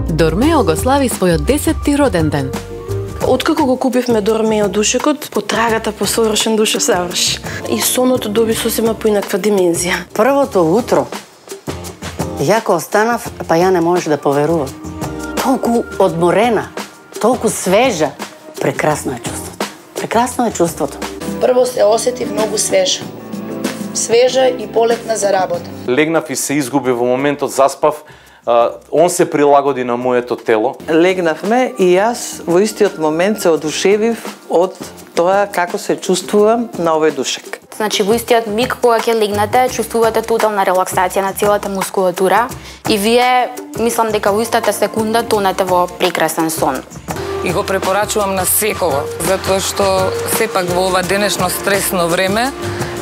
Дормео го слави својот 10-ти роден ден. Откако го купивме Дормео душекот, потрагата по совршен душек заврши. И сонот доби сосема поинаква димензија. Првото утро, јако останав, па ја не можеш да поверувам. Толку одморена, толку свежа. Прекрасно е чувството. Прекрасно е чувството. Прво се осетив многу свежа. Свежа и полетна за работа. Легнав и се изгуби во моментот, заспав. Он се прилагоди на моето тело. Легнавме и јас во истиот момент се одушевив од тоа како се чувствувам на овој душек. Значи, во истиот миг кога ќе легнете, чувствувате тотална релаксација на целата мускулатура и вие, мислам дека во истата секунда тонете во прекрасен сон. И го препорачувам на секого, затоа што сепак во ова денешно стресно време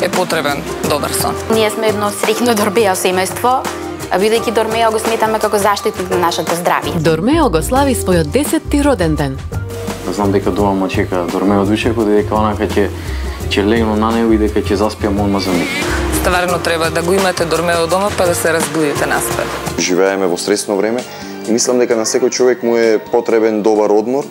е потребен добар сон. Ние сме едно среќно Дормео семејство, бидејќи Дормео го сметаме како заштитник на нашето здравје. Дормео го слави својот 10-ти роден ден. Знам дека дома ме чека Дормео душекот и дека онака ќе легнам на него и дека ќе заспиам одма за миг. Стварно треба да го имате Дормео дома па да се разбудите наспет. Живееме во стресно време и мислам дека на секој човек му е потребен добар одмор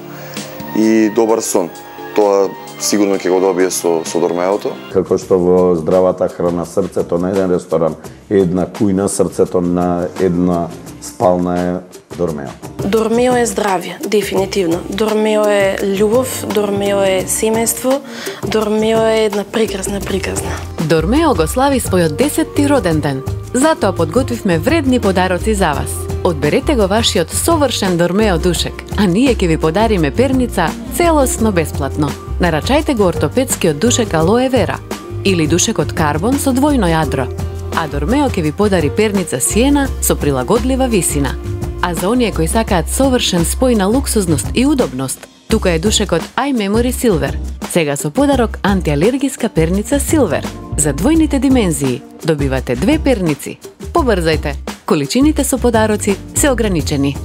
и добар сон. Тоа сигурно ќе го добие со Дормеото. Како што во здравата храна срцето на еден ресторан е една кујна, срцето на една спална е Дормео. Дормео е здравје, дефинитивно. Дормео е љубов, Дормео е семејство, Дормео е една прекрасна приказна. Дормео го слави својот 10-ти роден ден. Затоа подготвивме вредни подароци за вас. Одберете го вашиот совршен Дормео душек, а ние ќе ви подариме перница целосно бесплатно. Нарачајте го ортопедскиот душек Алоe Vera или душекот Карбон со двојно јадро. А Дормео ќе ви подари перница Сиена со прилагодлива висина. А за оние кои сакаат совршен спој на луксузност и удобност, тука е душекот iMemory Silver. Сега со подарок антиалергиска перница Silver. За двојните димензии добивате 2 перници. Побрзајте! Количините со подароци се ограничени.